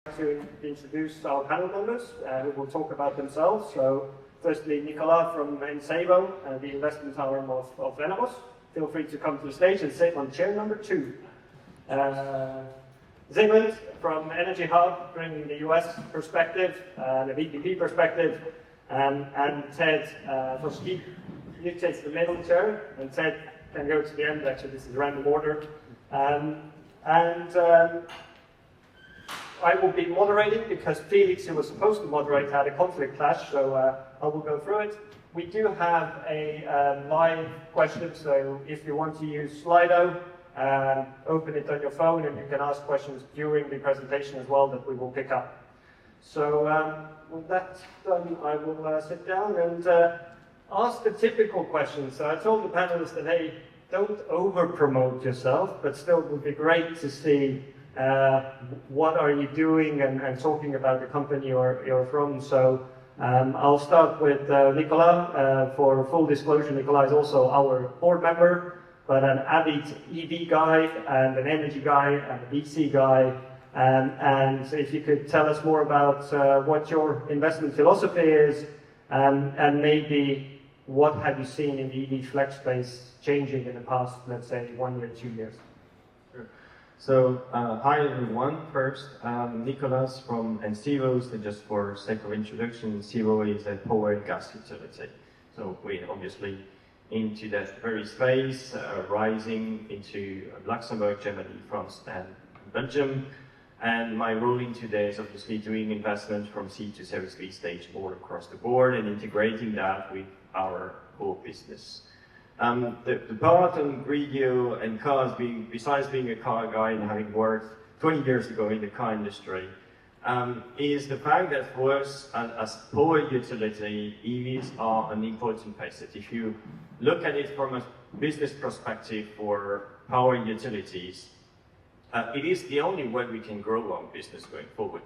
To introduce our panel members who will talk about themselves. So firstly, Nicolas from Encevo, the investment arm of Encevo. Feel free to come to the stage and sit on chair number 2. Zygmunt from EnergyHub, bringing the US perspective, the VPP perspective, and Ted from Ski. You take the middle chair, and Ted can go to the end. Actually, this is random order. I will be moderating because Felix, who was supposed to moderate, had a conflict clash, so I will go through it. We do have a live question, so if you want to use Slido, open it on your phone and you can ask questions during the presentation as well that we will pick up. So with that done, I will sit down and ask the typical questions. So I told the panelists that, hey, don't over-promote yourself, but still it would be great to see what are you doing and talking about the company you're from. So I'll start with Nicolas. For full disclosure, Nicolas is also our board member, but an avid EV guy and an energy guy and a VC guy. And if you could tell us more about what your investment philosophy is, and maybe what have you seen in the EV flex space changing in the past, let's say, 1 year, 2 years? So, hi everyone. First, Nicolas from Encevo. So just for sake of introduction, Encevo is a power and gas utility. So we're obviously into that very space, rising into Luxembourg, Germany, France, and Belgium. And my role in today is obviously doing investment from seed to Series B stage all across the board and integrating that with our core business. The part on Gridio and cars, besides being a car guy and having worked 20 years ago in the car industry, is the fact that for us as power utility, EVs are an important facet. If you look at it from a business perspective for power utilities, it is the only way we can grow our business going forward.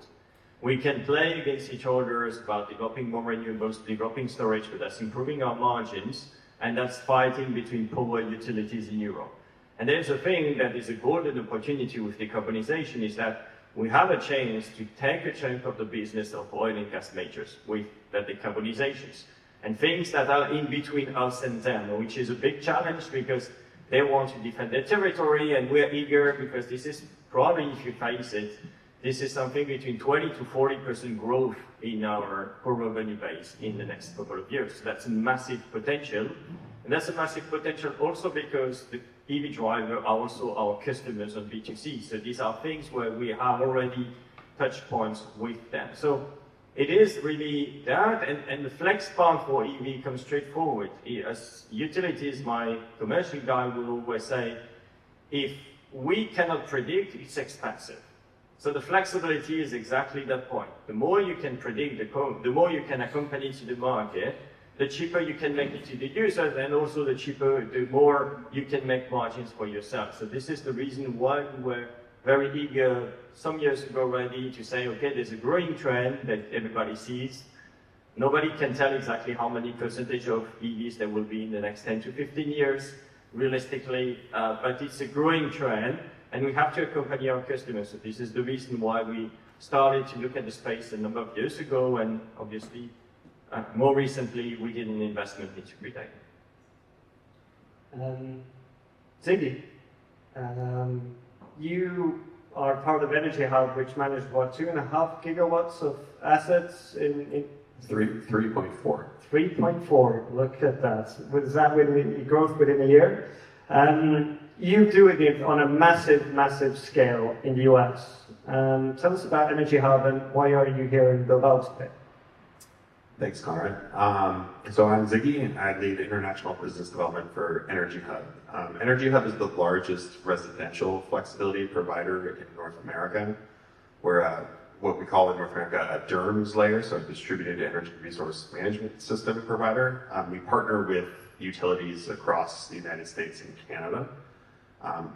We can play against each other about developing more renewables, developing storage, but that's improving our margins. And that's fighting between power utilities in Europe. And there's a thing that is a golden opportunity with decarbonization is that we have a chance to take a chunk of the business of oil and gas majors with the decarbonizations. And things that are in between us and them, which is a big challenge because they want to defend their territory and we're eager because this is probably, if you face it, this is something between 20 to 40% growth in our core revenue base in the next couple of years. So that's a massive potential. And that's a massive potential also because the EV driver are also our customers on B2C. So these are things where we have already touch points with them. So it is really that, and the flex part for EV comes straightforward. As utilities, my commercial guy will always say, if we cannot predict, it's expensive. So the flexibility is exactly that point. The more you can predict, the more you can accompany to the market, the cheaper you can make it to the users, and also the more you can make margins for yourself. So this is the reason why we were very eager some years ago already to say, okay, there's a growing trend that everybody sees. Nobody can tell exactly how many percentage of EVs there will be in the next 10 to 15 years, realistically, but it's a growing trend. And we have to accompany our customers. So this is the reason why we started to look at the space a number of years ago, and obviously, more recently, we did an investment into Gridio. Ziggy, you are part of EnergyHub, which managed, what, 2.5 gigawatts of assets in 3.4. 3.4, look at that. Was that with growth within a year? You do it on a massive, massive scale in the US. Tell us about EnergyHub and why are you here in Bilbao today? Thanks, Conrad. So I'm Ziggy, and I lead international business development for EnergyHub. EnergyHub is the largest residential flexibility provider in North America. We're what we call in North America a DERMS layer, so a distributed energy resource management system provider. We partner with utilities across the United States and Canada.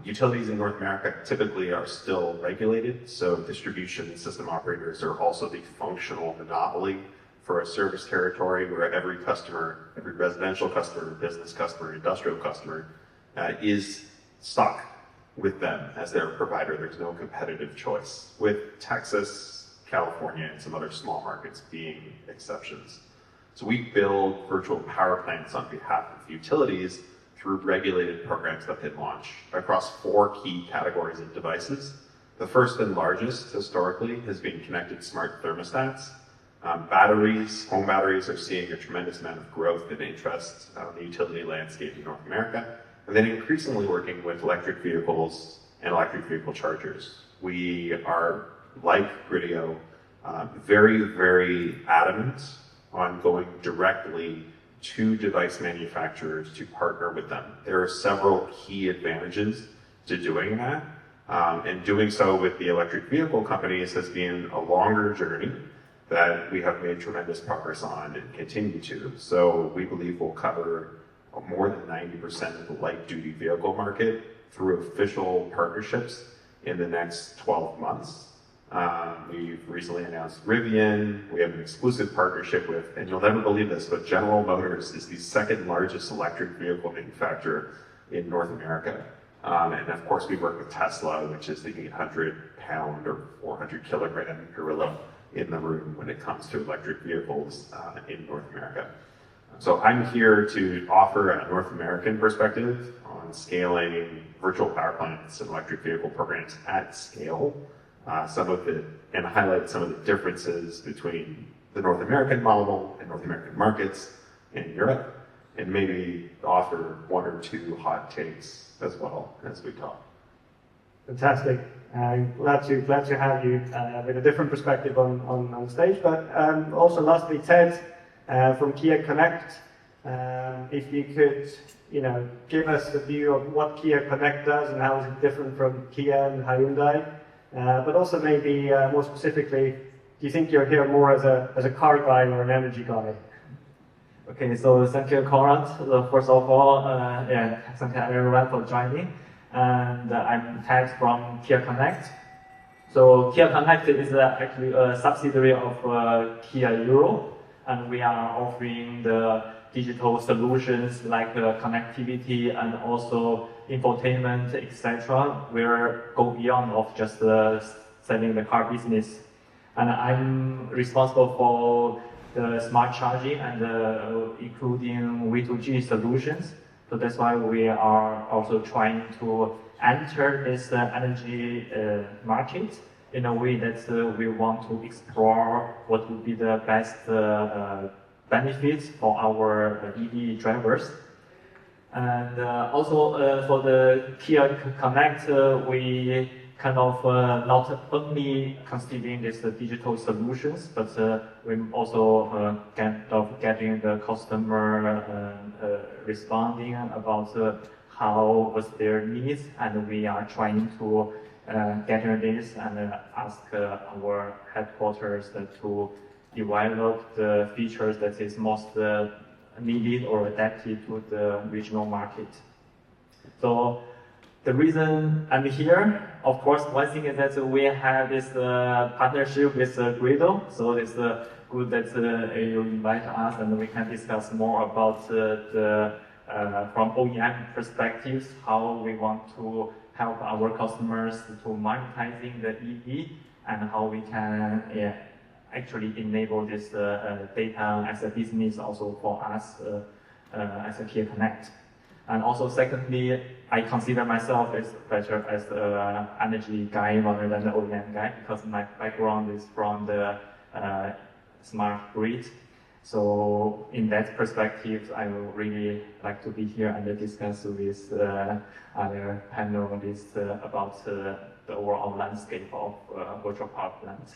Utilities in North America typically are still regulated, so distribution system operators are also the functional monopoly for a service territory where every customer, every residential customer, business customer, industrial customer is stuck with them as their provider. There's no competitive choice. With Texas California, and some other small markets being exceptions. So we build virtual power plants on behalf of utilities through regulated programs that they launch across 4 key categories of devices. The first and largest historically has been connected smart thermostats. Batteries, home batteries are seeing a tremendous amount of growth and interest on the utility landscape in North America, and then increasingly working with electric vehicles and electric vehicle chargers. We are, like Gridio, very, very adamant on going directly to device manufacturers to partner with them. There are several key advantages to doing that, and doing so with the electric vehicle companies has been a longer journey that we have made tremendous progress on and continue to. So we believe we'll cover more than 90% of the light-duty vehicle market through official partnerships in the next 12 months. We've recently announced Rivian. We have an exclusive partnership with, and you'll never believe this, but General Motors is the 2nd largest electric vehicle manufacturer in North America. And of course, we work with Tesla, which is the 800-pound or 400-kilogram gorilla in the room when it comes to electric vehicles in North America. So I'm here to offer a North American perspective on scaling virtual power plants and electric vehicle programs at scale. And highlight some of the differences between the North American model and North American markets in Europe, and maybe offer 1 or 2 hot takes as well as we talk. Fantastic. Glad to have you with a different perspective on stage. But also lastly, Ted from Kia Connect. If you could, give us a view of what Kia Connect does and how is it different from Kia and Hyundai. But also maybe more specifically, do you think you're here more as a car guy or an energy guy? Okay, so thank you, Conrad. First of all, thank you everyone for joining. And I'm Ted from Kia Connect. So Kia Connect is actually a subsidiary of Kia Europe, and we are offering the digital solutions like connectivity and also infotainment, etc. We go beyond of just selling the car business. And I'm responsible for the smart charging and including V2G solutions. So that's why we are also trying to enter this energy market in a way that we want to explore what would be the best benefits for our EV drivers. And also for the Kia Connect, we kind of not only considering these digital solutions, but we're also getting the customer responding about how was their needs, and we are trying to gather this and ask our headquarters to develop the features that is most needed or adapted to the regional market. So the reason I'm here, of course, one thing is that we have this partnership with Gridio. So it's good that you invite us and we can discuss more about from OEM perspectives, how we want to help our customers to monetizing the EV and how we can actually enable this data as a business also for us as a Kia Connect. And also secondly, I consider myself as better as an energy guy rather than the OEM guy because my background is from the smart grid. So in that perspective, I would really like to be here and discuss with other panelists about the overall landscape of virtual power plants.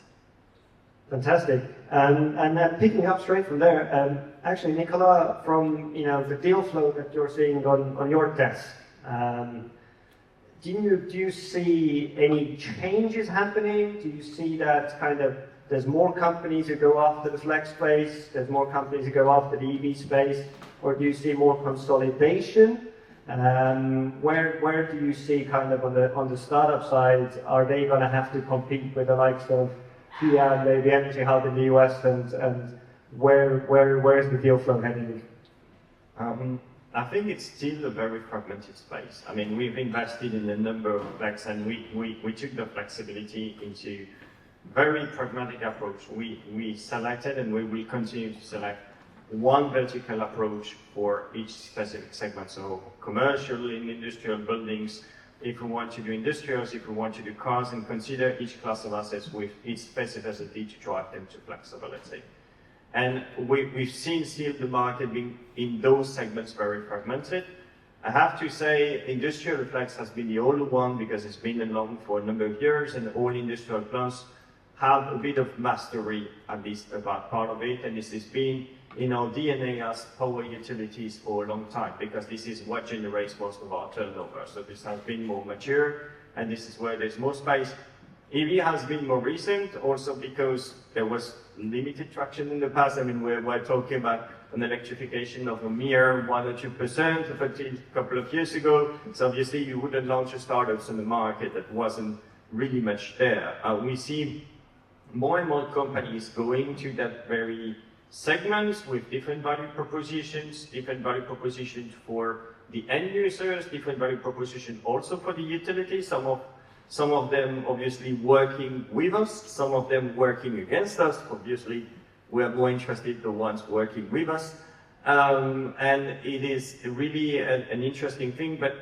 Fantastic. And then picking up straight from there, actually, Nicola, from the deal flow that you're seeing on your desk, do you see any changes happening? Do you see that kind of there's more companies who go after the flex space, there's more companies who go after the EV space, or do you see more consolidation? Where do you see kind of on the startup side, are they going to have to compete with the likes of Kia and maybe EnergyHub in the US, and where is the deal flow heading? I think it's still a very fragmented space. I mean, we've invested in a number of flex, and we took the flexibility into very pragmatic approach. We selected and we will continue to select one vertical approach for each specific segment. So commercial and industrial buildings, if we want to do industrials, if we want to do cars, and consider each class of assets with its specificity to drive them to flexibility. And we've seen still the market being in those segments very fragmented. I have to say, industrial flex has been the only one because it's been along for a number of years, and all industrial plants have a bit of mastery, at least about part of it, and this has been in our DNA as power utilities for a long time, because this is what generates most of our turnover. So this has been more mature, and this is where there's more space. EV has been more recent, also because there was limited traction in the past. I mean, we're talking about an electrification of a mere 1 or 2% up until a couple of years ago. So obviously you wouldn't launch a startups in the market that wasn't really much there. We see more and more companies going to that very segments with different value propositions for the end users, different value proposition also for the utilities. Some of them obviously working with us, some of them working against us. Obviously, we are more interested in the ones working with us. And it is really an interesting thing, but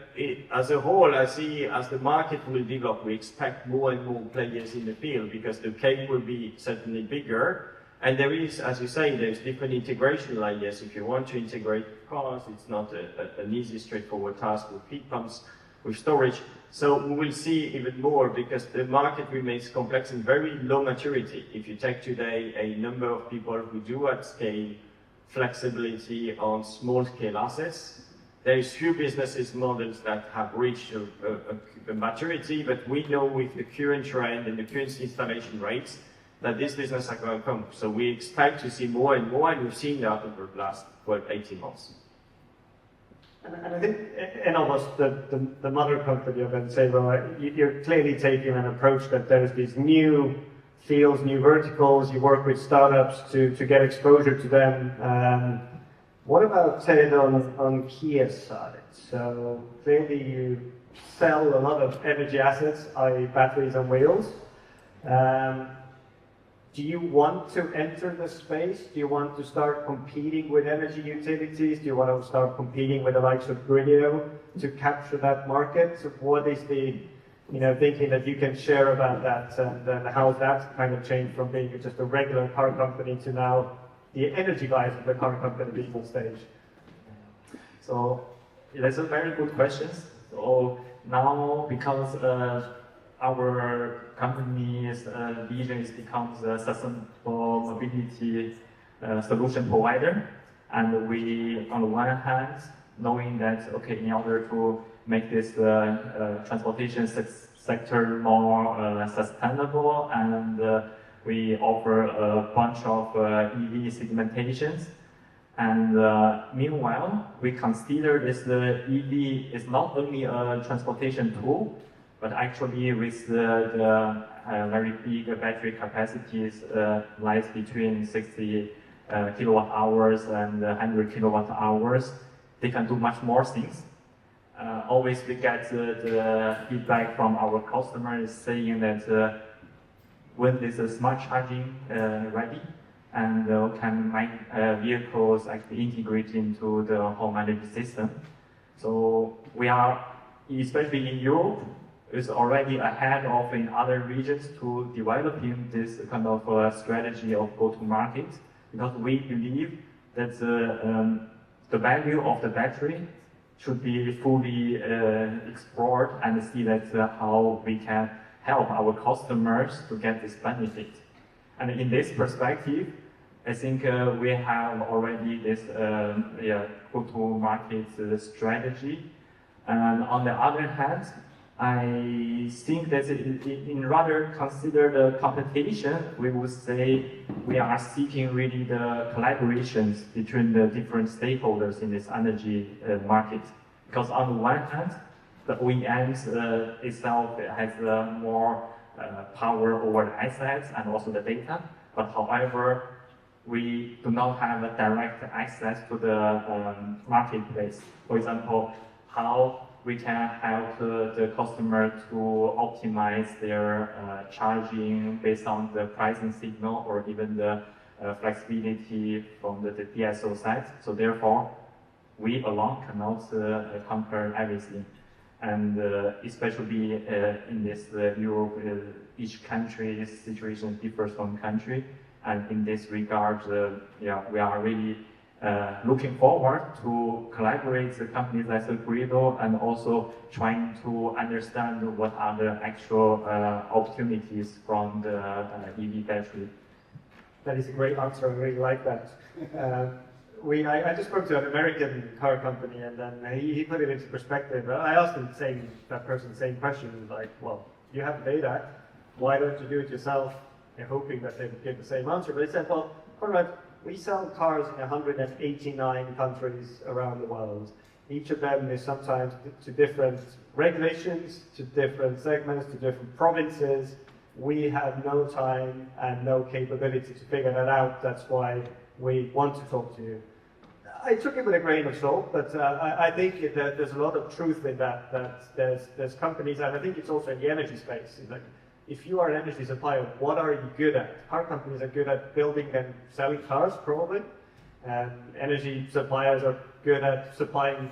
as a whole, I see as the market will develop, we expect more and more players in the field because the cake will be certainly bigger. And there is, as you say, there's different integration layers. If you want to integrate cars, it's not an easy, straightforward task with heat pumps, with storage. So we will see even more because the market remains complex and very low maturity. If you take today a number of people who do at scale flexibility on small scale assets, there is few businesses models that have reached a maturity, but we know with the current trend and the current installation rates that this business are going to come. So we expect to see more and more, and we've seen that over the last 18 months. And I think in almost the mother company of Encevo, you're clearly taking an approach that there's these new fields, new verticals, you work with startups to get exposure to them. What about Ted on Kia's side? So clearly you sell a lot of energy assets, i.e. batteries on wheels. Do you want to enter the space? Do you want to start competing with energy utilities? Do you want to start competing with the likes of Gridio to capture that market? So what is the thinking that you can share about that, and how has that kind of changed from being just a regular car company to now the energy guys of the car company being on stage? So that's a very good question. So now, because our company's vision is becomes a sustainable mobility solution provider, and we, on the one hand, knowing that in order to make this transportation sector more sustainable, and we offer a bunch of EV segmentations. And meanwhile, we consider this EV is not only a transportation tool, but actually with the very big battery capacities lies between 60 kilowatt hours and 100 kilowatt hours, they can do much more things. Always we get the feedback from our customers saying that when this is smart charging ready, and can make vehicles actually integrate into the home energy system. So we are, especially in Europe, is already ahead of in other regions to developing this kind of strategy of go-to-market, because we believe that the value of the battery should be fully explored and see that how we can help our customers to get this benefit. And in this perspective, I think we have already this go-to-market strategy. And on the other hand, I think that in rather consider the competition, we would say we are seeking really the collaborations between the different stakeholders in this energy market. Because on the one hand, the OEMs itself has more power over the assets and also the data. But however, we do not have a direct access to the marketplace. For example, how we can help the customer to optimize their charging based on the pricing signal or even the flexibility from the DSO side. So therefore, we alone cannot conquer everything. And especially in this Europe, each country's situation differs from country. And in this regard, yeah, we are really looking forward to collaborate with companies like Gridio and also trying to understand what are the actual opportunities from the EV battery. That is a great answer. I really like that. I just spoke to an American car company, and then he put it into perspective. I asked him that person the same question, like, well, you have data, why don't you do it yourself? And hoping that they would give the same answer. But he said, well, Conrad, we sell cars in 189 countries around the world. Each of them is sometimes to different regulations, to different segments, to different provinces. We have no time and no capability to figure that out. That's why we want to talk to you. I took it with a grain of salt, but I think that there's a lot of truth in that there's companies, and I think it's also in the energy space. It's like, if you are an energy supplier, what are you good at? Car companies are good at building and selling cars, probably. And energy suppliers are good at supplying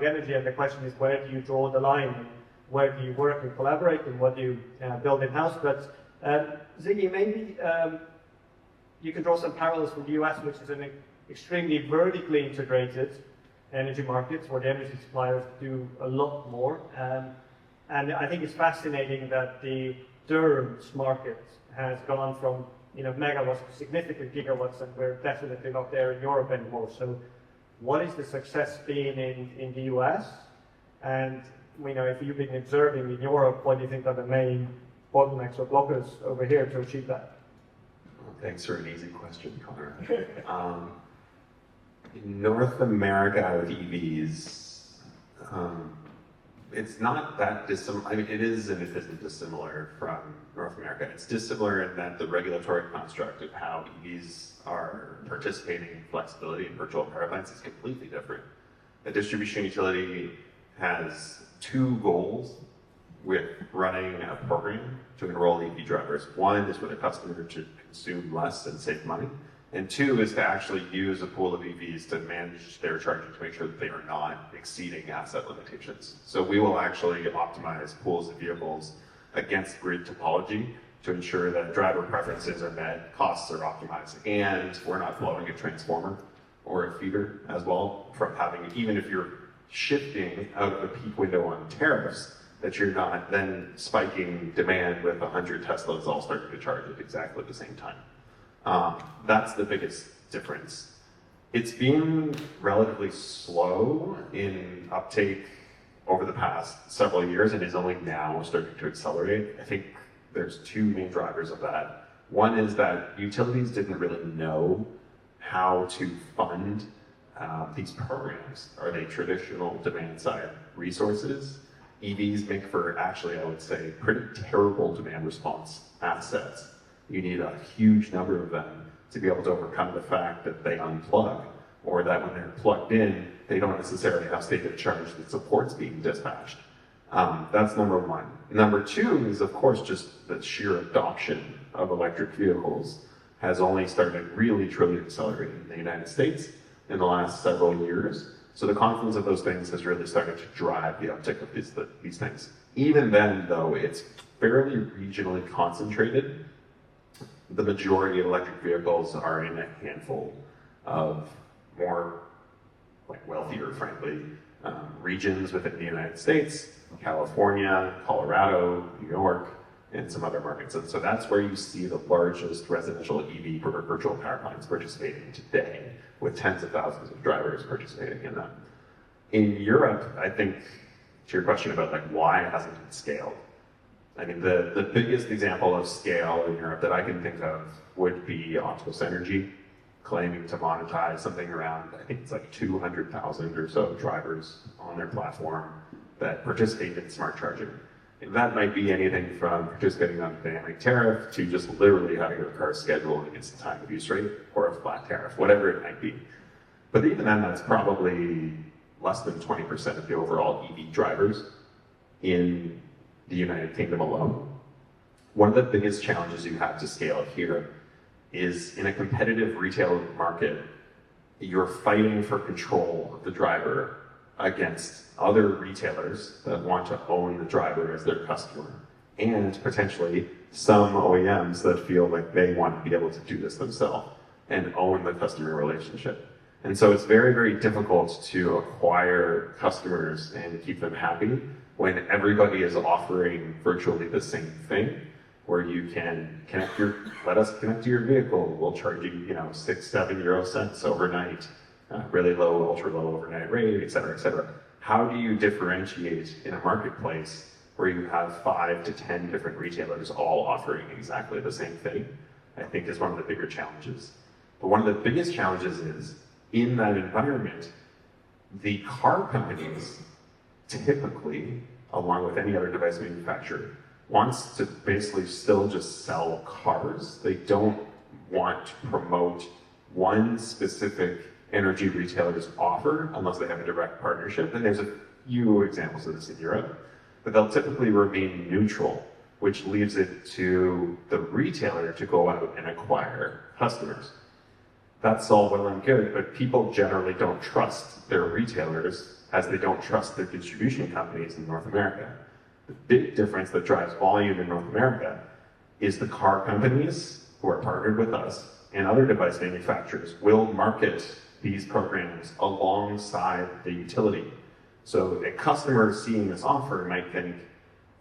energy, and the question is, where do you draw the line? And where do you work and collaborate, and what do you build in-house? But Ziggy, maybe you can draw some parallels with the US, which is an extremely vertically integrated energy market, where the energy suppliers do a lot more. And I think it's fascinating that the Durham's market has gone from megawatts to significant gigawatts, and we're definitely not there in Europe anymore. So what is the success been in the US? And if you've been observing in Europe, what do you think are the main bottlenecks or blockers over here to achieve that? Well, thanks for an easy question, Connor. In North America with EVs, it's not that dissimilar. I mean, it is and it isn't dissimilar from North America. It's dissimilar in that the regulatory construct of how EVs are participating in flexibility in virtual power plants is completely different. A distribution utility has two goals with running a program to enroll EV drivers. One is for the customer to consume less and save money. And two is to actually use a pool of EVs to manage their charging to make sure that they are not exceeding asset limitations. So we will actually optimize pools of vehicles against grid topology to ensure that driver preferences are met, costs are optimized, and we're not blowing a transformer or a feeder as well from having, even if you're shifting out of a peak window on tariffs, that you're not then spiking demand with 100 Teslas all starting to charge at exactly the same time. That's the biggest difference. It's been relatively slow in uptake over the past several years and is only now starting to accelerate. I think there's two main drivers of that. One is that utilities didn't really know how to fund these programs. Are they traditional demand side resources? EVs make for, actually, I would say, pretty terrible demand response assets. You need a huge number of them to be able to overcome the fact that they unplug, or that when they're plugged in, they don't necessarily have state of charge that supports being dispatched. That's number one. Number two is, of course, just the sheer adoption of electric vehicles has only started really, truly accelerating in the United States in the last several years. So the confluence of those things has really started to drive the uptick of these things. Even then, though, it's fairly regionally concentrated. The majority of electric vehicles are in a handful of more wealthier, frankly, regions within the United States, California, Colorado, New York, and some other markets. And so that's where you see the largest residential EV virtual power plants participating today, with tens of thousands of drivers participating in them. In Europe, I think, to your question about why hasn't it scaled, I mean, the biggest example of scale in Europe that I can think of would be Octopus Energy, claiming to monetize something around, I think it's 200,000 or so drivers on their platform that participate in smart charging. And that might be anything from participating on a dynamic tariff to just literally having their car scheduled against the time of use rate, or a flat tariff, whatever it might be. But even then, that's probably less than 20% of the overall EV drivers in the United Kingdom alone. One of the biggest challenges you have to scale here is in a competitive retail market, you're fighting for control of the driver against other retailers that want to own the driver as their customer, and potentially some OEMs that feel like they want to be able to do this themselves and own the customer relationship. And so it's very, very difficult to acquire customers and keep them happy when everybody is offering virtually the same thing, where you can let us connect to your vehicle, we'll charge you, 6, 7 euro cents overnight, really low, ultra low overnight rate, et cetera, et cetera. How do you differentiate in a marketplace where you have 5 to 10 different retailers all offering exactly the same thing? I think is one of the bigger challenges. But one of the biggest challenges is, in that environment, the car companies typically, along with any other device manufacturer, wants to basically still just sell cars. They don't want to promote one specific energy retailer's offer unless they have a direct partnership. And there's a few examples of this in Europe, but they'll typically remain neutral, which leaves it to the retailer to go out and acquire customers. That's all well and good, but people generally don't trust their retailers as they don't trust their distribution companies in North America. The big difference that drives volume in North America is the car companies who are partnered with us and other device manufacturers will market these programs alongside the utility. So a customer seeing this offer might think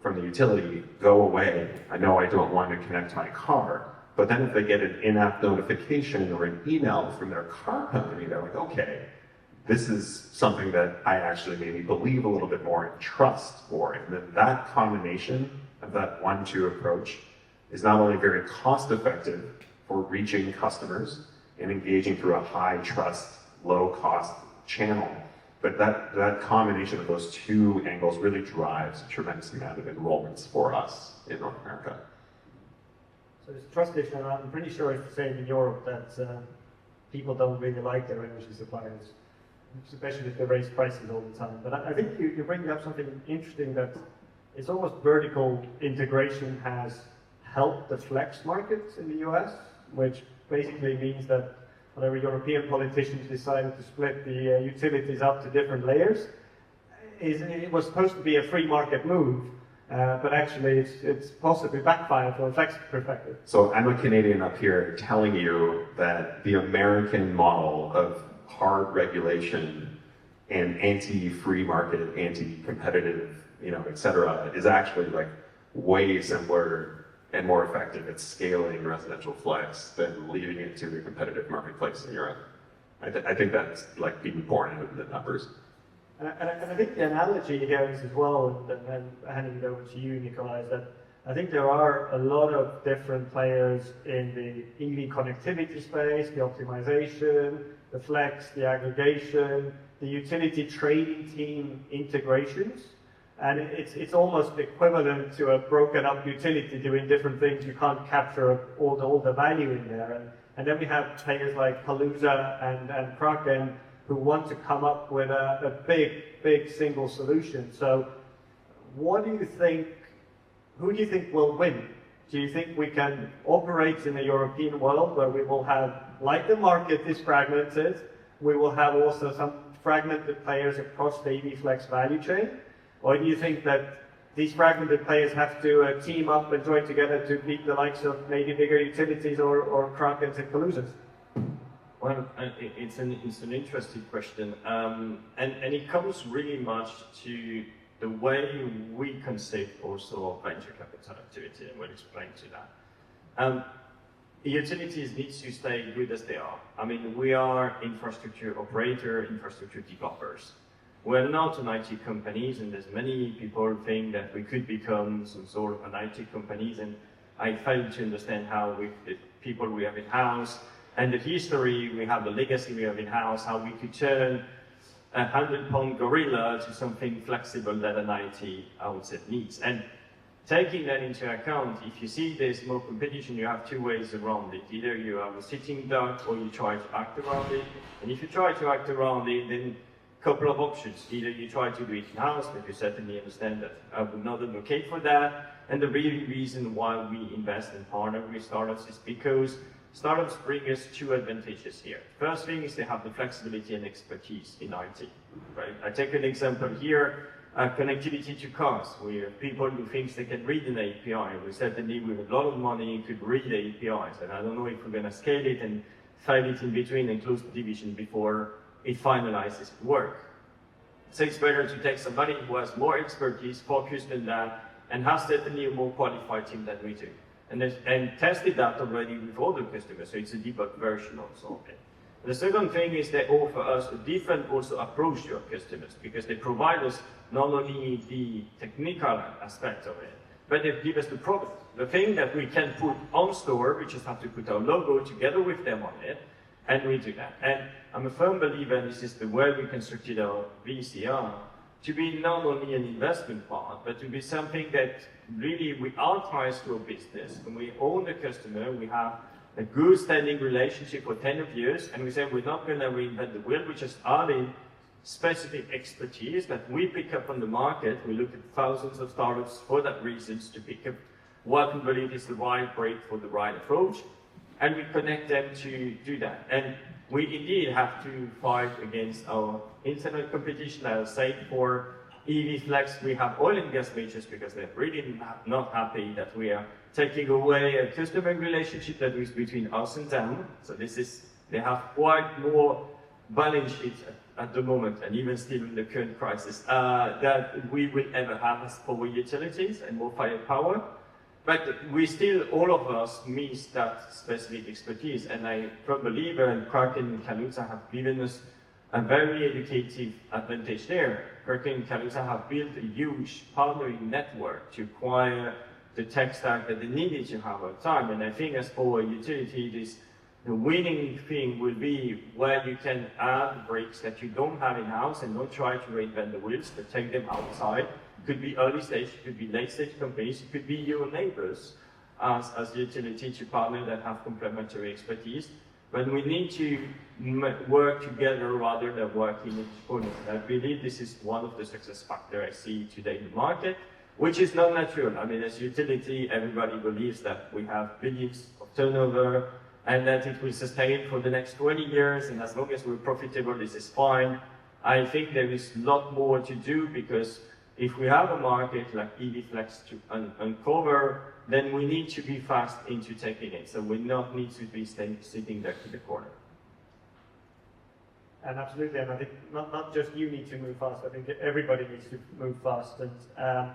from the utility, go away, I know I don't want to connect to my car. But then if they get an in-app notification or an email from their car company, they're like, okay, this is something that I actually maybe believe a little bit more and trust more. And then that combination of that 1-2 approach is not only very cost effective for reaching customers and engaging through a high trust, low cost channel, but that combination of those two angles really drives a tremendous amount of enrollments for us in North America. So it's a trust issue, and I'm pretty sure it's the same in Europe, that people don't really like their energy suppliers, especially if they raise prices all the time. But I think you're bringing up something interesting, that it's almost vertical integration has helped the flex markets in the US, which basically means that whenever European politicians decided to split the utilities up to different layers, it was supposed to be a free market move. But actually, it's possibly backfired from a flex perspective. So I'm a Canadian up here telling you that the American model of hard regulation and anti-free market, anti-competitive, et cetera, is actually like way simpler and more effective at scaling residential flex than leaving it to the competitive marketplace in Europe. I think that's like being born out of the numbers. And I think the analogy here is as well, and then handing it over to you, Nikolai, is that I think there are a lot of different players in the EV connectivity space, the optimization, the flex, the aggregation, the utility trading team integrations. And it's almost equivalent to a broken up utility doing different things. You can't capture all the value in there. And then we have players like Palooza and Kraken, who want to come up with a big single solution. So what do you think, who do you think will win? Do you think we can operate in a European world where we will have, like the market is fragmented, we will have also some fragmented players across the EV Flex value chain? Or do you think that these fragmented players have to team up and join together to beat the likes of maybe bigger utilities or Krakens and Paloozas? Well, it's an interesting question, and it comes really much to the way we conceive also of venture capital activity, and we'll explain to that. The utilities need to stay good as they are. I mean, we are infrastructure operator, infrastructure developers. We're not an IT companies, and there's many people think that we could become some sort of an IT companies, and I fail to understand how the people we have in-house, and the history we have, the legacy we have in-house, how we could turn a 100-pound gorilla to something flexible that an IT, I would say, needs. And taking that into account, if you see there's more competition, you have two ways around it. Either you have a sitting duck or you try to act around it. And if you try to act around it, then couple of options. Either you try to do it in-house, but you certainly understand that I would not advocate for that. And the real reason why we invest and partner with startups is because startups bring us two advantages here. First thing is they have the flexibility and expertise in IT, right? I take an example here, connectivity to cars. We have people who think they can read an API. We certainly, with a lot of money, could read APIs. And I don't know if we're going to scale it and file it in between and close the division before it finalizes work. So it's better to take somebody who has more expertise, focused on that, and has certainly a more qualified team than we do. And tested that already with other customers, so it's a debug version also of it. The second thing is they offer us a different also approach to our customers, because they provide us not only the technical aspect of it, but they give us the product. The thing that we can put on store, we just have to put our logo together with them on it, and we do that. And I'm a firm believer, and this is the way we constructed our VCR, to be not only an investment part, but to be something that really we are ties to a business. When we own the customer, we have a good standing relationship for 10 years, and we say we're not going to reinvent the wheel, we just add in specific expertise that we pick up on the market. We look at thousands of startups for that reasons to pick up what we believe is the right break for the right approach, and we connect them to do that. And we indeed have to fight against our internet competition. I'll say for EV Flex, we have oil and gas majors because they're really not happy that we are taking away a customer relationship that is between us and them. So this is, they have quite more balance sheets at the moment, and even still in the current crisis, that we will ever have as power utilities and more firepower. But we still, all of us, miss that specific expertise. And I'm a believer, and Kraken and Kaluza have given us a very educative advantage there. Kraken and Kaluza have built a huge partnering network to acquire the tech stack that they needed to have at the time. And I think as power utility, the winning thing will be where you can add breaks that you don't have in-house and don't try to reinvent the wheels, but take them outside. It could be early stage, it could be late stage companies, it could be your neighbors as utility to partner that have complementary expertise. But we need to work together rather than working independently. I believe this is one of the success factors I see today in the market, which is not natural. I mean, as utility, everybody believes that we have billions of turnover and that it will sustain for the next 20 years, and as long as we're profitable, this is fine. I think there is a lot more to do, because if we have a market like EV Flex to uncover, then we need to be fast into taking it. So we not need to be sitting there in the corner. And absolutely, and I think not just you need to move fast, I think everybody needs to move fast. And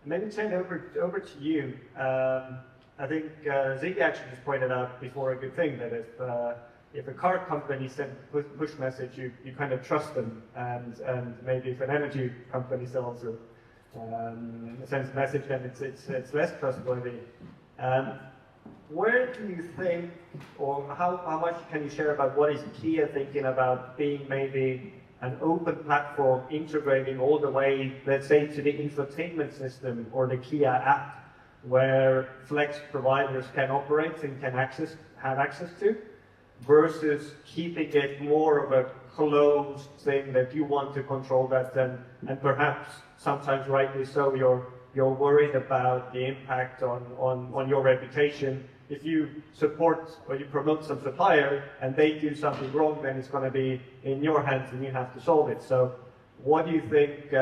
maybe turn over to you. I think Ziggy actually just pointed out before a good thing, that if a car company sends a push message, you kind of trust them, and maybe if an energy company sells sends a message, then it's less trustworthy. Where do you think, or how much can you share about what is Kia thinking about being maybe an open platform, integrating all the way, let's say, to the infotainment system or the Kia app, where flex providers can operate and can have access to, versus keeping it more of a closed thing that you want to control that, and perhaps sometimes rightly so, you're worried about the impact on your reputation. If you support or you promote some supplier and they do something wrong, then it's going to be in your hands and you have to solve it. So what do you think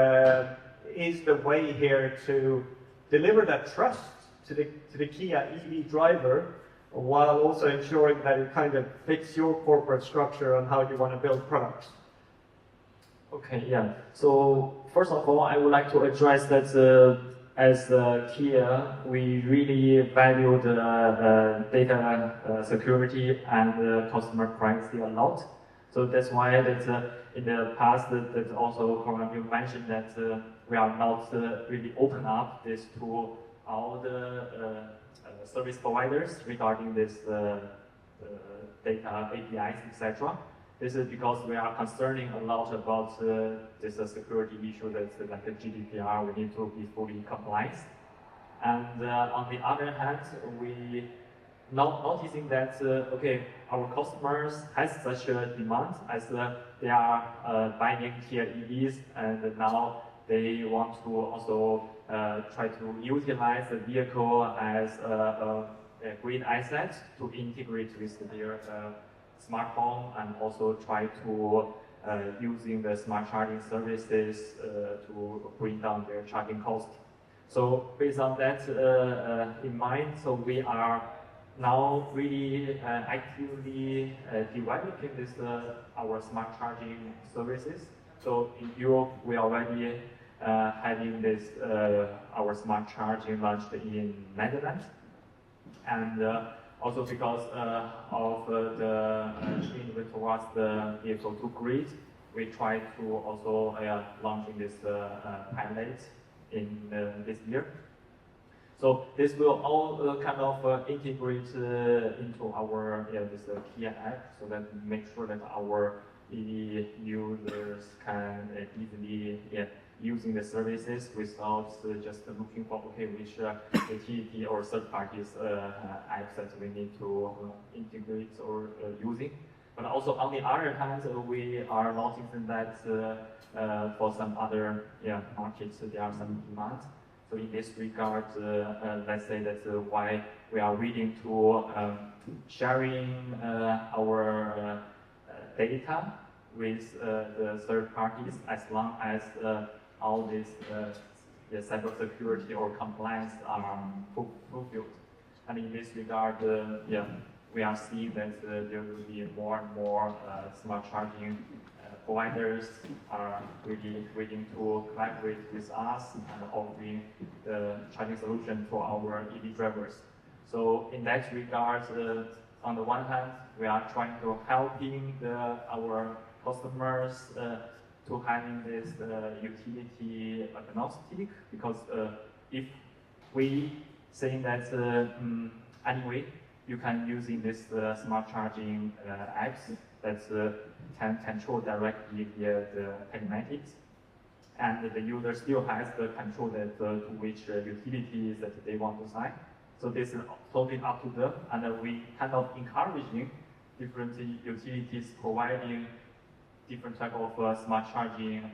is the way here to deliver that trust to the Kia EV driver, while also ensuring that it kind of fits your corporate structure on how you want to build products? Okay, yeah. So first of all, I would like to address that as Kia, we really value the data security and customer privacy a lot. So that's why that in the past, that also you mentioned that we are not really open up this to all the service providers regarding this data APIs, etc. This is because we are concerning a lot about this security issue that's like the GDPR. We need to be fully compliant. And on the other hand, we noticing that okay, our customers has such a demand as they are buying Kia EVs, and now they want to also try to utilize the vehicle as a great asset to integrate with their smart home, and also try to using the smart charging services to bring down their charging cost. So based on that in mind, so we are now really actively developing this our smart charging services. So in Europe, we are already having this our smart charging launched in Netherlands, and also because of the change towards the vehicle to grid, we try to also launching this pilot in this year. So this will all kind of integrate into our this Kia app, so that make sure that our EV users can easily using the services without just looking for okay which utility or third parties apps that we need to integrate or using. But also on the other hand, we are noticing that for some other markets there are some demands. So in this regard, let's say that's why we are willing to sharing our data with the third parties, as long as all these cybersecurity or compliance are fulfilled. And in this regard, we are seeing that there will be more and more smart charging providers are really willing to collaborate with us and offering the charging solution for our EV drivers. So in that regard, on the one hand, we are trying to helping our customers to having this utility agnostic, because if we saying that anyway, you can using this smart charging apps that can control directly the telematics, and the user still has the control that to which utilities that they want to sign. So this is totally up to them, and we kind of encouraging different utilities providing different type of smart charging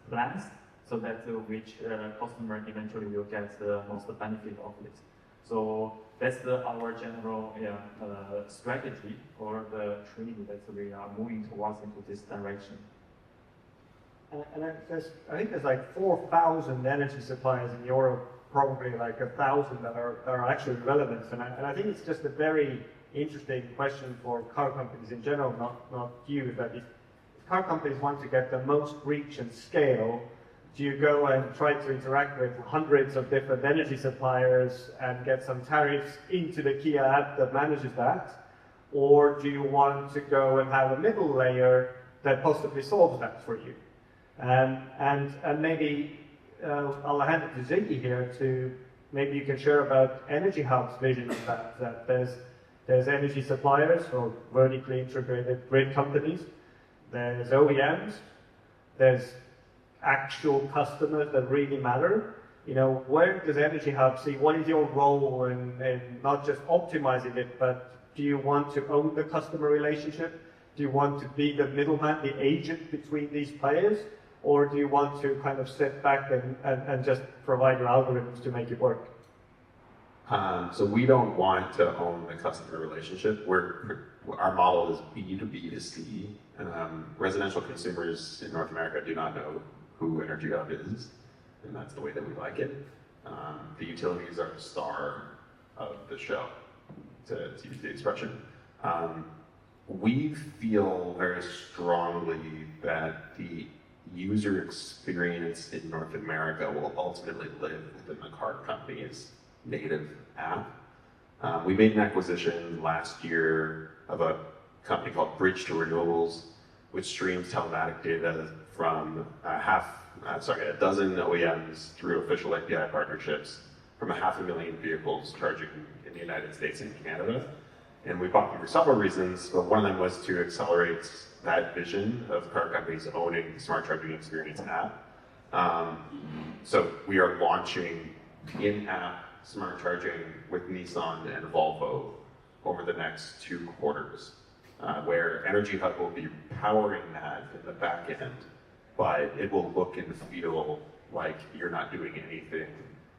plans, so that which customer eventually will get the most benefit of it. So that's our general strategy or the training that we are moving towards into this direction. And I think there's like 4,000 energy suppliers in Europe, probably like 1,000 that are actually relevant. And I think it's just a very interesting question for car companies in general, not you, that if car companies want to get the most reach and scale, do you go and try to interact with hundreds of different energy suppliers and get some tariffs into the Kia app that manages that? Or do you want to go and have a middle layer that possibly solves that for you? And maybe I'll hand it to Ziggy here to maybe you can share about EnergyHub's vision of that there's energy suppliers or vertically integrated grid companies, there's OEMs, there's actual customers that really matter. You know, where does EnergyHub see, what is your role in not just optimizing it, but do you want to own the customer relationship? Do you want to be the middleman, the agent between these players? Or do you want to kind of sit back and just provide your algorithms to make it work? So we don't want to own the customer relationship. Our model is B2B2C. Residential consumers in North America do not know who EnergyHub is, and that's the way that we like it. The utilities are the star of the show, to use the expression. We feel very strongly that the user experience in North America will ultimately live within the car company's native app. We made an acquisition last year of a company called Bridge to Renewables, which streams telematic data from a dozen OEMs through official API partnerships from 500,000 vehicles charging in the United States and Canada. And we bought them for several reasons, but one of them was to accelerate that vision of car companies owning the smart charging experience app. So we are launching in-app smart charging with Nissan and Volvo over the next 2 quarters, where EnergyHub will be powering that in the back end, but it will look and feel like you're not doing anything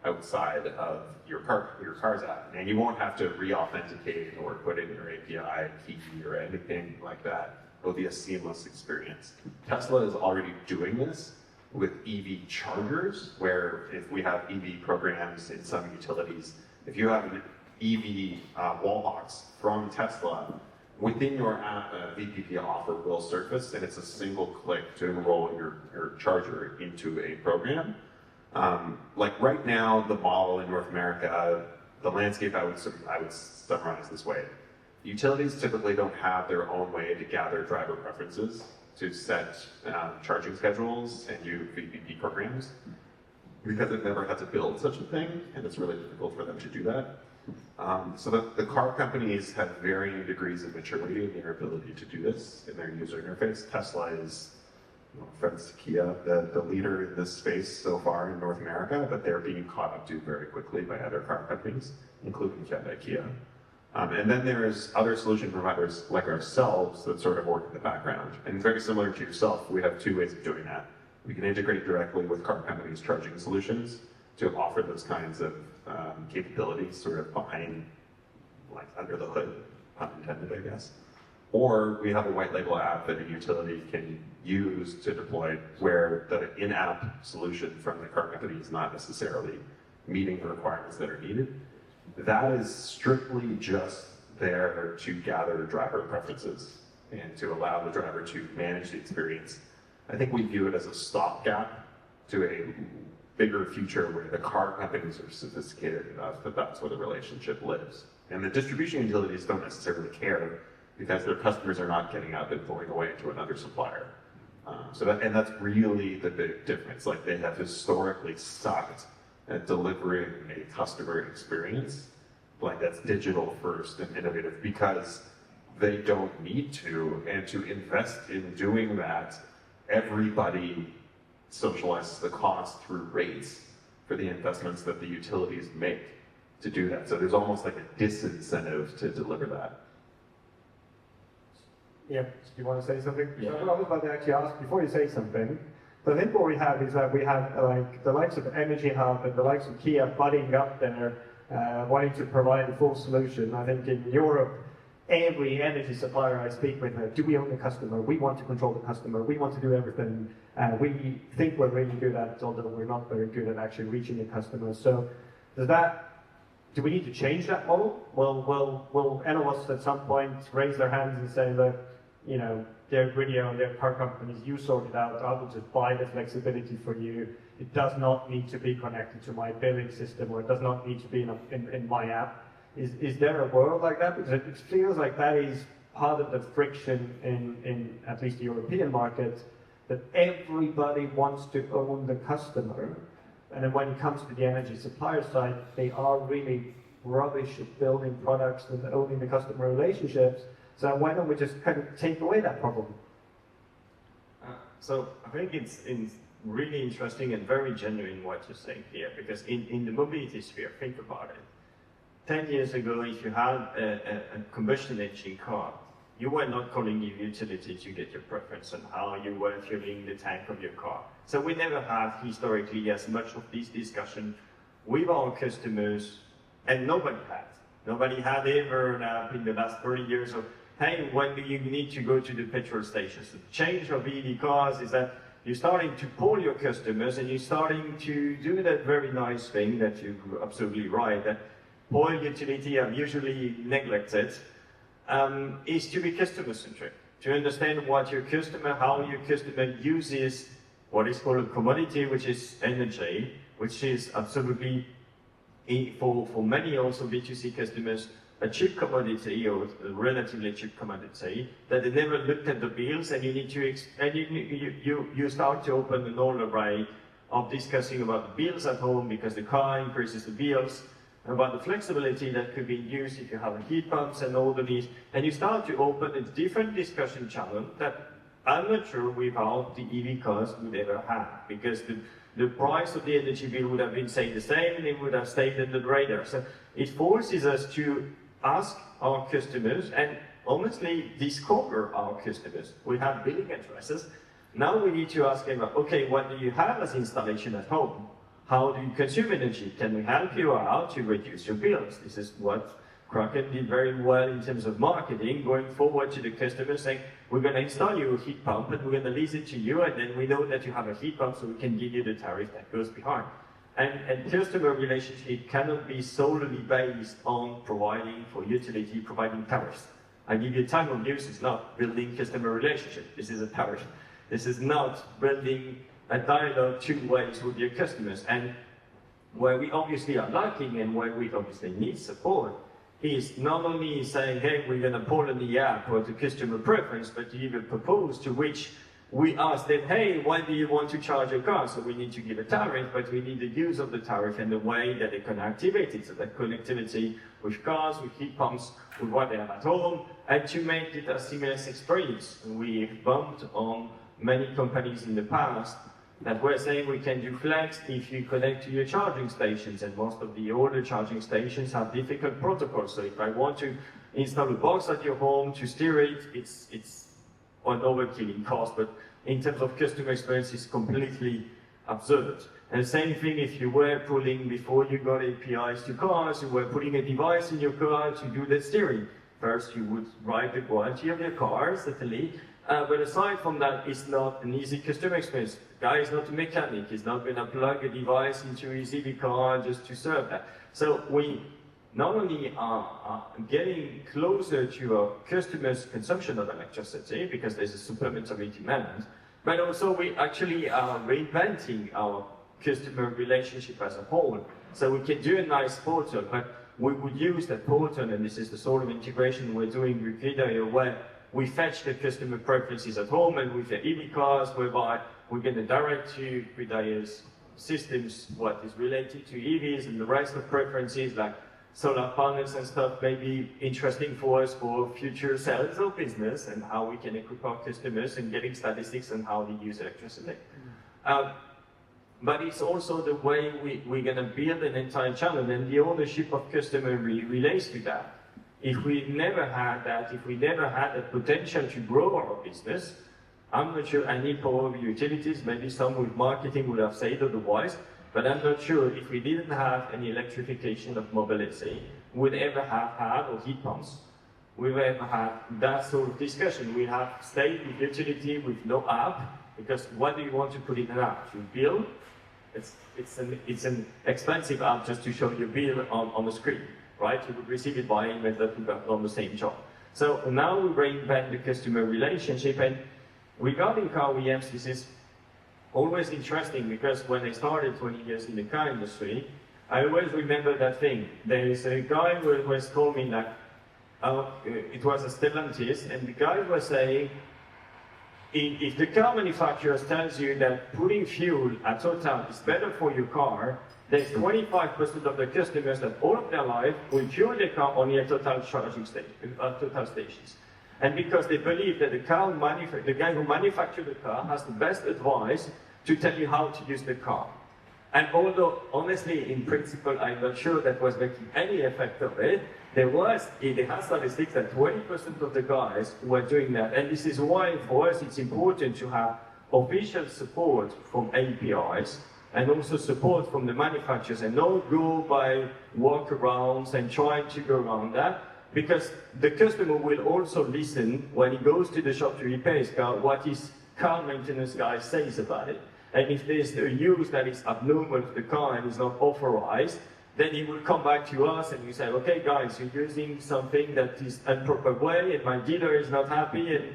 outside of your car's app. And you won't have to re-authenticate or put in your API key or anything like that. It'll be a seamless experience. Tesla is already doing this with EV chargers, where if we have EV programs in some utilities, if you have an EV wall box from Tesla, within your app, a VPP offer will surface, and it's a single click to enroll your charger into a program. Like right now, the model in North America, the landscape I would summarize this way. Utilities typically don't have their own way to gather driver preferences to set charging schedules and do VPP programs, because they've never had to build such a thing, and it's really difficult for them to do that. So the car companies have varying degrees of maturity in their ability to do this in their user interface. Tesla is, friends to Kia, the leader in this space so far in North America, but they're being caught up to very quickly by other car companies, including Kia. And then there's other solution providers like ourselves that sort of work in the background. And very similar to yourself, we have 2 ways of doing that. We can integrate directly with car companies' charging solutions to offer those kinds of capabilities sort of behind, like under the hood, pun intended, I guess. Or we have a white label app that a utility can use to deploy where the in-app solution from the car company is not necessarily meeting the requirements that are needed. That is strictly just there to gather driver preferences and to allow the driver to manage the experience. I think we view it as a stopgap to a bigger future where the car companies are sophisticated enough that that's where the relationship lives. And the distribution utilities don't necessarily care because their customers are not getting up and going away to another supplier. And that's really the big difference. Like, they have historically sucked at delivering a customer experience like that's digital first and innovative because they don't need to, and to invest in doing that, everybody socializes the cost through rates for the investments that the utilities make to do that. So there's almost like a disincentive to deliver that. Yeah, do you want to say something? Yeah. I was about to actually ask before you say something. But I think what we have is that we have like the likes of EnergyHub and the likes of Kia budding up there, wanting to provide a full solution. I think in Europe, every energy supplier I speak with, do we own the customer? We want to control the customer. We want to do everything. We think we're really good at it, although we're not very good at actually reaching the customer. So do we need to change that model? Will any of us at some point raise their hands and say, look, they're Gridio and their car companies, you sort it out, I will just buy the flexibility for you. It does not need to be connected to my billing system, or it does not need to be in my app. Is there a world like that? Because it feels like that is part of the friction in at least the European market, that everybody wants to own the customer. And then when it comes to the energy supplier side, they are really rubbish at building products and owning the customer relationships. So why don't we just kind of take away that problem? So I think it's really interesting and very genuine what you're saying here, because in the mobility sphere, think about it. 10 years ago, if you had a combustion engine car, you were not calling your utility to get your preference on how you were filling the tank of your car. So we never had historically as much of this discussion with our customers, and nobody had. Nobody had ever in the last 30 years of, hey, when do you need to go to the petrol stations? The change of EV cars is that you're starting to poll your customers, and you're starting to do that very nice thing that you're absolutely right, that all utility have usually neglected, is to be customer-centric, to understand what your customer, how your customer uses what is called a commodity, which is energy, which is absolutely, for many also B2C customers, a cheap commodity, or a relatively cheap commodity, that they never looked at the bills, and you need to, you start to open an whole array of discussing about the bills at home because the car increases the bills, about the flexibility that could be used if you have heat pumps and all the needs, and you start to open a different discussion channel that I'm not sure without the EV cars would ever have, because the price of the energy bill would have been, say, the same, and it would have stayed under the radar. So it forces us to ask our customers and honestly discover our customers. We have billing addresses. Now we need to ask them, okay, what do you have as installation at home? How do you consume energy? Can we help you out to reduce your bills? This is what Kraken did very well in terms of marketing, going forward to the customer saying, we're going to install you a heat pump and we're going to lease it to you, and then we know that you have a heat pump, so we can give you the tariff that goes behind. And customer relationship cannot be solely based on providing for utility, providing tariffs. I give you time of use, it's not building customer relationship. This is a tariff. This is not building a dialogue two ways with your customers. And where we obviously are lacking and where we obviously need support is not only saying, hey, we're going to pull in the app or the customer preference, but to even propose to which we ask them, hey, why do you want to charge your car? So we need to give a tariff, but we need the use of the tariff and the way that they can activate it. So that connectivity with cars, with heat pumps, with what they have at home, and to make it a seamless experience. We've bumped on many companies in the past that were saying we can do flex if you connect to your charging stations, and most of the older charging stations have difficult protocols. So if I want to install a box at your home to steer it, it's an overkill in cost, but in terms of customer experience, it's completely absurd. And the same thing if you were pulling, before you got APIs to cars, you were putting a device in your car to do the steering. First, you would write the warranty of your car, certainly, but aside from that, it's not an easy customer experience. The guy is not a mechanic, he's not going to plug a device into his EV car just to serve that. So we not only are getting closer to our customers' consumption of electricity, because there's a supplementary demand, but also we actually are reinventing our customer relationship as a whole. So we can do a nice portal, but we would use that portal, and this is the sort of integration we're doing with Gridio, where we fetch the customer preferences at home and with the EV cars, whereby we're going to direct to Gridio's systems what is related to EVs, and the rest of preferences like solar panels and stuff may be interesting for us for future sales or business, and how we can equip our customers and getting statistics on how they use electricity. But it's also the way we're going to build an entire channel, and the ownership of customer relates to that. If we never had that, if we never had the potential to grow our business, I'm not sure any power utilities, maybe some with marketing would have said otherwise, but I'm not sure if we didn't have any electrification of mobility, would ever have had, or heat pumps, we would ever have that sort of discussion. We have stayed with utility with no app, because what do you want to put in an app? To bill? It's an expensive app just to show your bill on the screen, right? You would receive it by email that we got on the same job. So now we reinvent the customer relationship, and regarding car OEMs, this is always interesting, because when I started 20 years in the car industry, I always remember that thing. There is a guy who always told me that it was a Stellantis, and the guy was saying, if the car manufacturer tells you that putting fuel at Total is better for your car, there's 25% of the customers that all of their life will fuel their car only at Total charging Total stations. And because they believe that the guy who manufactured the car has the best advice to tell you how to use the car. And although, honestly, in principle, I'm not sure that was making any effect of it, they had statistics that 20% of the guys were doing that. And this is why, for us, it's important to have official support from APIs, and also support from the manufacturers, and not go by workarounds and trying to go around that, because the customer will also listen when he goes to the shop to repair his car, what his car maintenance guy says about it. And if there's a use that is abnormal to the car and is not authorized, then he will come back to us and you say, okay guys, you're using something that is improper way and my dealer is not happy, and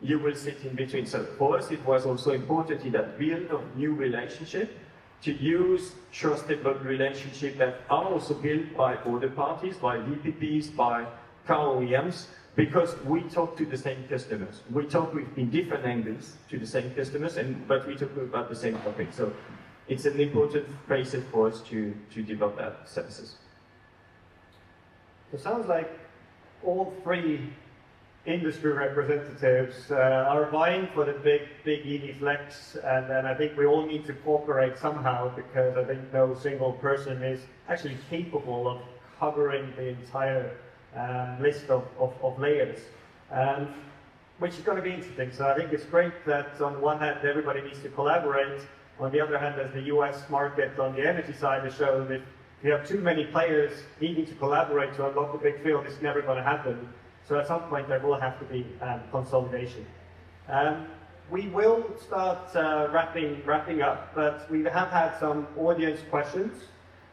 you will sit in between. So for us, it was also important in that build of new relationship to use trustable relationship that are also built by other parties, by VPPs, by car OEMs, because we talk to the same customers. We talk in different angles to the same customers, but we talk about the same topic. So it's an important phase for us to develop that services. It sounds like all three industry representatives are vying for the big EV flex, and then I think we all need to cooperate somehow, because I think no single person is actually capable of covering the entire list of layers, which is going to be interesting. So I think it's great that on one hand everybody needs to collaborate. On the other hand, as the US market on the energy side has shown, if you have too many players needing to collaborate to unlock a big field, it's never going to happen. So at some point there will have to be consolidation. We will start wrapping up, but we have had some audience questions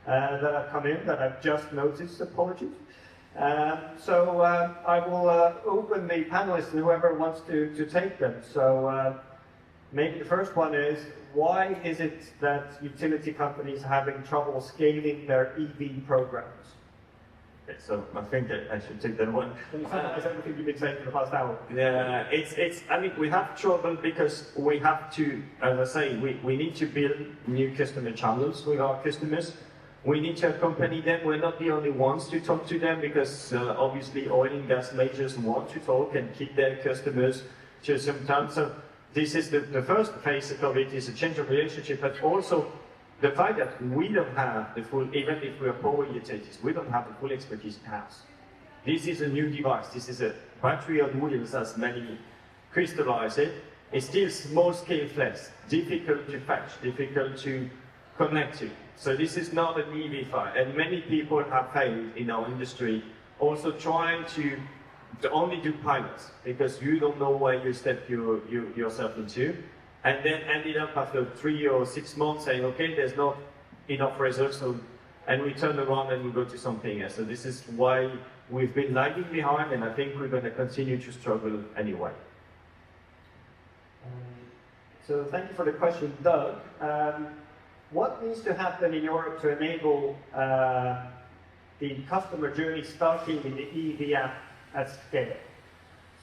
that have come in that I've just noticed. Apologies. So I will open the panelists and whoever wants to take them. So maybe the first one is, why is it that utility companies are having trouble scaling their EV programs? Okay, so I think I should take that one. Can you summarize everything you've been saying for the past hour? Yeah, I mean, we have trouble because we have to, as I say, we need to build new customer channels with our customers. We need to accompany them. We're not the only ones to talk to them because obviously oil and gas majors want to talk and keep their customers to some time. So this is the first phase of it is a change of relationship, but also the fact that we don't have the full, even if we are power utilities, we don't have the full expertise in-house. This is a new device. This is a battery on wheels, as many crystallize it. It's still small scale flex, difficult to fetch, difficult to connect to. So this is not an EV fire, and many people have failed in our industry also trying to only do pilots because you don't know where you step yourself into, and then ended up after 3 or 6 months saying, okay, there's not enough results, so, and we turn around and we go to something else. So this is why we've been lagging behind, and I think we're going to continue to struggle anyway. So thank you for the question, Doug. What needs to happen in Europe to enable the customer journey starting in the EV app at scale?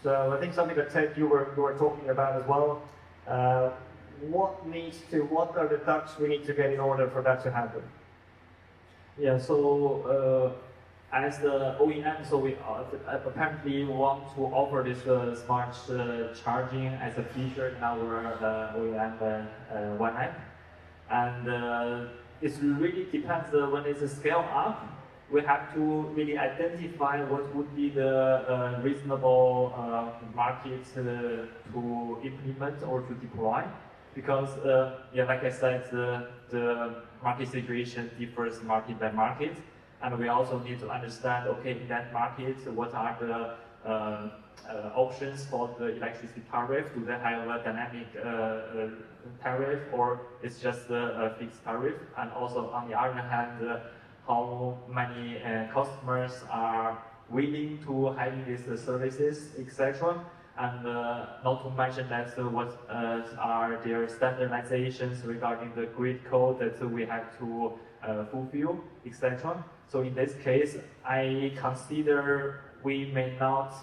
So I think something that Ted, you were talking about as well. What are the ducks we need to get in order for that to happen? Yeah, so as the OEM, so we apparently want to offer this smart charging as a feature in our OEM one app. And it really depends when it's a scale up. We have to really identify what would be the reasonable market to implement or to deploy. Because, yeah, like I said, the market situation differs market by market. And we also need to understand, okay, in that market, what are the options for the electricity tariff? Do they have a dynamic tariff, or it's just a fixed tariff? And also, on the other hand, how many customers are willing to have these services, etc. And not to mention that what are their standardizations regarding the grid code that we have to fulfill, etc. So in this case, I consider we may not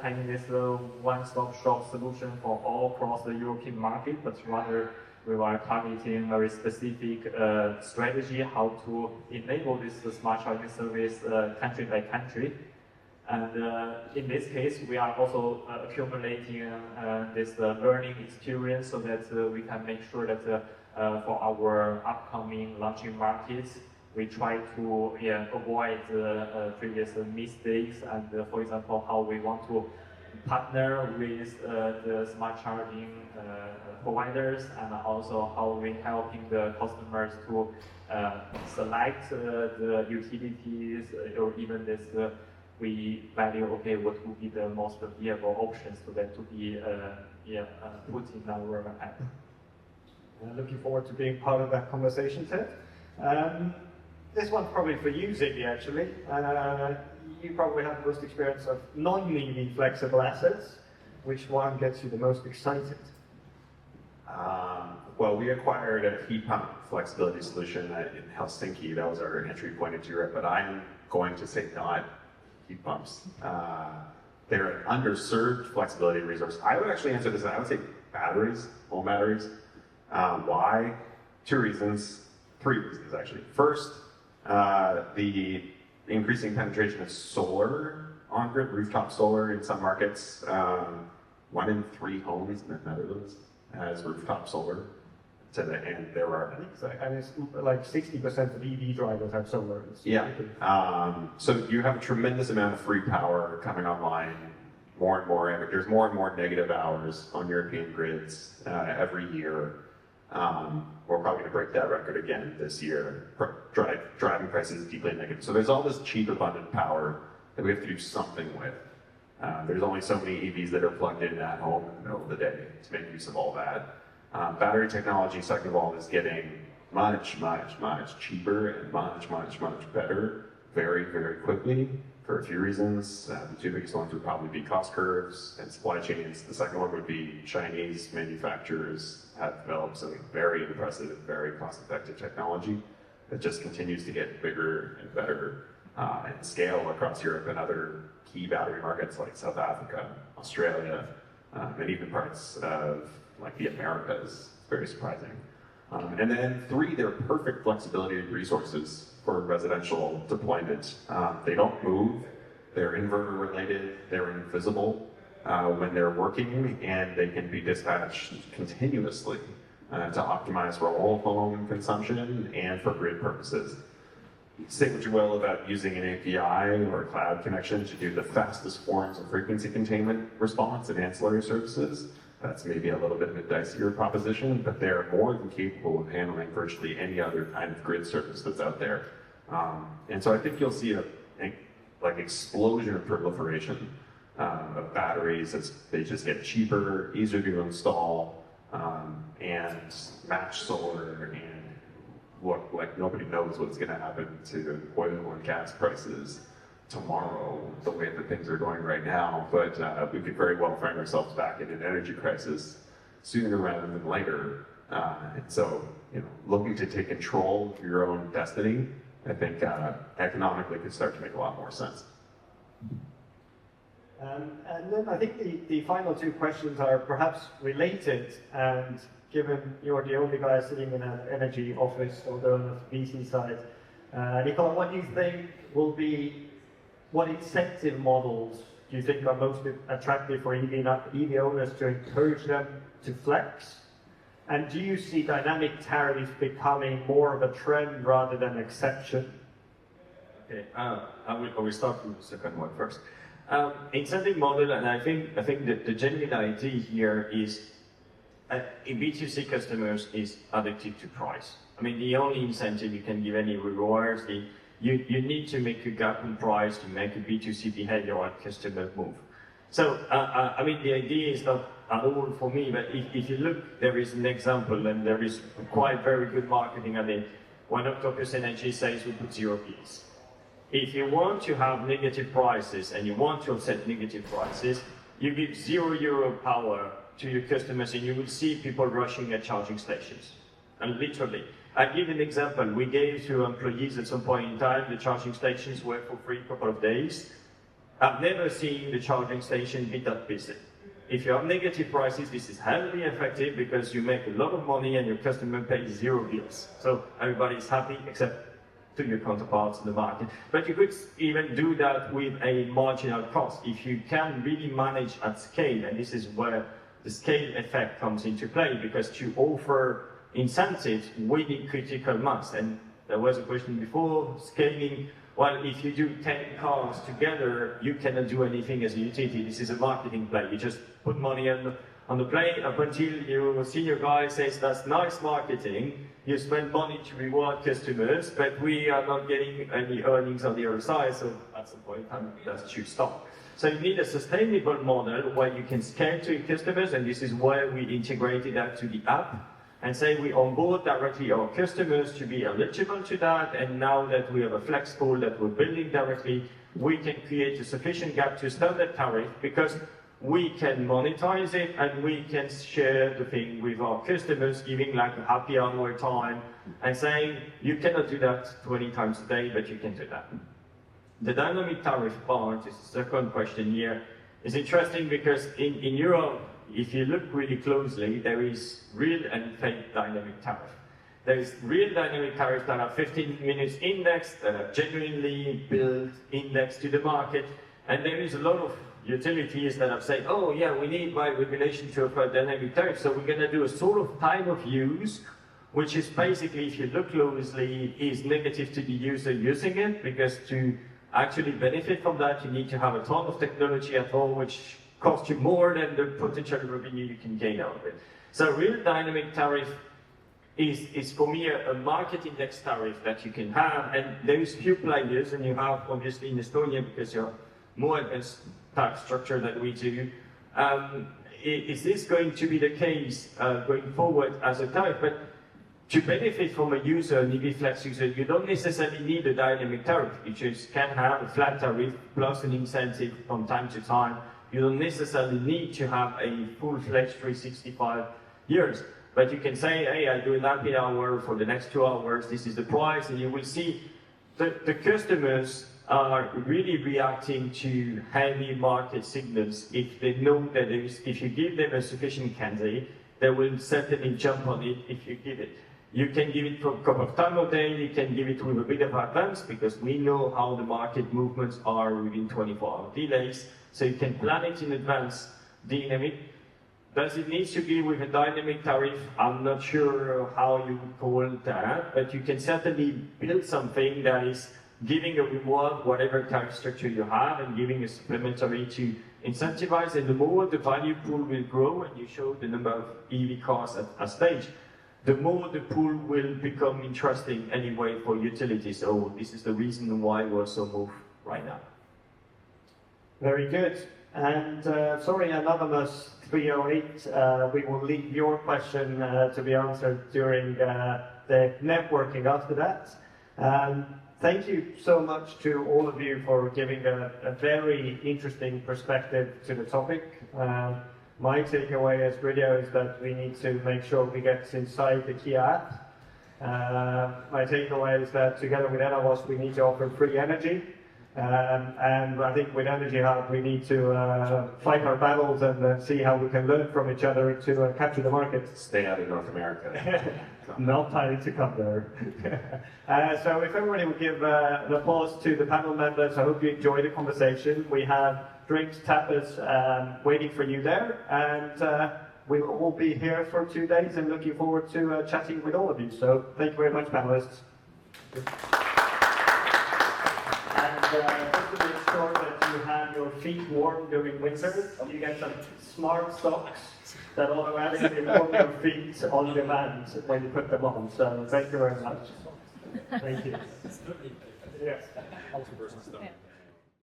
have this one-stop shop solution for all across the European market, but rather we are targeting a very specific strategy how to enable this smart charging service country by country. And in this case, we are also accumulating this learning experience so that we can make sure that for our upcoming launching markets, we try to avoid previous mistakes and, for example, how we want to partner with the smart charging providers, and also how we're helping the customers to select the utilities, or even this we value, okay, what would be the most viable options for them to be put in our app. Looking forward to being part of that conversation, Ted. This one's probably for you, Ziggy, actually. You probably have the most experience of non-EV flexible assets. Which one gets you the most excited? Well, we acquired a heat pump flexibility solution in Helsinki. That was our entry point into Europe, but I'm going to say not heat pumps. They're an underserved flexibility resource. I would actually answer this, I would say batteries, home batteries. Why? 2 reasons, 3 reasons actually. First, the increasing penetration of solar on-grid, rooftop solar in some markets. 1 in 3 homes in the Netherlands has rooftop solar. to the end. There are I think so. And it's like 60% of EV drivers have solar. yeah. So you have a tremendous amount of free power coming online. More and more, there's more and more negative hours on European grids every year. We're probably going to break that record again this year. Driving prices deeply negative. So there's all this cheap, abundant power that we have to do something with. There's only so many EVs that are plugged in at home in the middle of the day to make use of all that. Battery technology, second of all, is getting much cheaper and much better very, very quickly for a few reasons. The two biggest ones would probably be cost curves and supply chains. The second one would be Chinese manufacturers have developed some very impressive, very cost-effective technology that just continues to get bigger and better and scale across Europe and other key battery markets like South Africa, Australia, and even parts of like the Americas. It's very surprising. And then three, they're perfect flexibility resources for residential deployment. They don't move, they're inverter related, they're invisible when they're working, and they can be dispatched continuously to optimize for whole home consumption and for grid purposes. Say what you will about using an API or a cloud connection to do the fastest forms of frequency containment response and ancillary services. That's maybe a little bit of a dicier proposition, but they're more than capable of handling virtually any other kind of grid service that's out there. And so I think you'll see a explosion of proliferation of batteries as they just get cheaper, easier to install, and match solar, and look like nobody knows what's going to happen to oil and gas prices tomorrow, the way that things are going right now, but we could very well find ourselves back in an energy crisis sooner rather than later. And so, looking to take control of your own destiny, I think economically could start to make a lot more sense. And then I think the final two questions are perhaps related, and given you're the only guy sitting in an energy office, although on the VC side, Nicola, what do you think will be, what incentive models do you think are most attractive for EV owners to encourage them to flex? And do you see dynamic tariffs becoming more of a trend rather than an exception? Okay, I will start with the second one first. Incentive model, and I think that the genuine idea here is in B2C customers is addictive to price. I mean, the only incentive you can give any rewards, you need to make a gap in price to make a B2C behavior and customer move. So, I mean, the idea is not at all for me, but if you look, there is an example, and there is quite very good marketing at it. When Octopus Energy says we put 0 Ps. If you want to have negative prices and you want to offset negative prices, you give €0 power to your customers, and you will see people rushing at charging stations. And literally, I give an example. We gave to employees at some point in time, the charging stations were for free a couple of days. I've never seen the charging station be that busy. If you have negative prices, this is heavily effective because you make a lot of money and your customer pays 0 bills. So everybody is happy except to your counterparts in the market. But you could even do that with a marginal cost. If you can really manage at scale, and this is where the scale effect comes into play, because to offer incentives, we need critical mass. And there was a question before, scaling. Well, if you do 10 cars together, you cannot do anything as a utility. This is a marketing play. You just put money on the plate up until your senior guy says that's nice marketing. You spend money to reward customers, but we are not getting any earnings on the other side. So at some point in time, that should stop. So you need a sustainable model where you can scale to your customers, and this is where we integrated that to the app. And say we onboard directly our customers to be eligible to that, and now that we have a flex pool that we're building directly, we can create a sufficient gap to standard tariff, because we can monetize it and we can share the thing with our customers, giving like a happy hour time and saying, you cannot do that 20 times a day, but you can do that. The dynamic tariff part is the second question here. It's interesting because in Europe, if you look really closely, there is real and fake dynamic tariff. There is real dynamic tariffs that are 15 minutes indexed, that are genuinely built indexed to the market, and there is a lot of utilities that have said, oh yeah, we need by regulation to offer dynamic tariff, so we're going to do a sort of time of use which is basically, if you look closely, is negative to the user using it, because to actually benefit from that, you need to have a ton of technology at all, which costs you more than the potential revenue you can gain out of it. So real dynamic tariff is for me a market index tariff that you can have, and there is few players, and you have obviously in Estonia, because you're more advanced tax structure than we do. Is this going to be the case going forward as a tariff? But to benefit from a user, an EV Flex user, you don't necessarily need a dynamic tariff. You just can have a flat tariff plus an incentive from time to time. You don't necessarily need to have a full-fledged 365 years. But you can say, hey, I do an happy hour for the next 2 hours, this is the price, and you will see the customers are really reacting to heavy market signals. If they know that if you give them a sufficient candidate, they will certainly jump on it if you give it. You can give it for a couple of times a day, you can give it with a bit of advance, because we know how the market movements are within 24-hour delays, so you can plan it in advance, dynamic. Does it need to be with a dynamic tariff? I'm not sure how you would call that, but you can certainly build something that is giving a reward, whatever tariff structure you have, and giving a supplementary to incentivize, and the more the value pool will grow, and you show the number of EV cars at stage, the more the pool will become interesting anyway for utilities. So this is the reason why we're so moved right now. Very good. And sorry, Anonymous 308, we will leave your question to be answered during the networking after that. Thank you so much to all of you for giving a very interesting perspective to the topic. My takeaway as Gridio is that we need to make sure we get inside the Kia app. My takeaway is that together with Encevo, we need to offer free energy. And I think with EnergyHub, we need to fight our battles and see how we can learn from each other to capture the market. Stay out of North America. Not planning to come there. So if everybody would give an applause to the panel members, I hope you enjoyed the conversation. We have drinks, tapas waiting for you there, and we'll all be here for 2 days and looking forward to chatting with all of you. So thank you very much, panelists. And just to make sure that you have your feet warm during winter, you get some smart socks that automatically warm your feet on demand when you put them on. So thank you very much. Thank you. Yes. Yeah.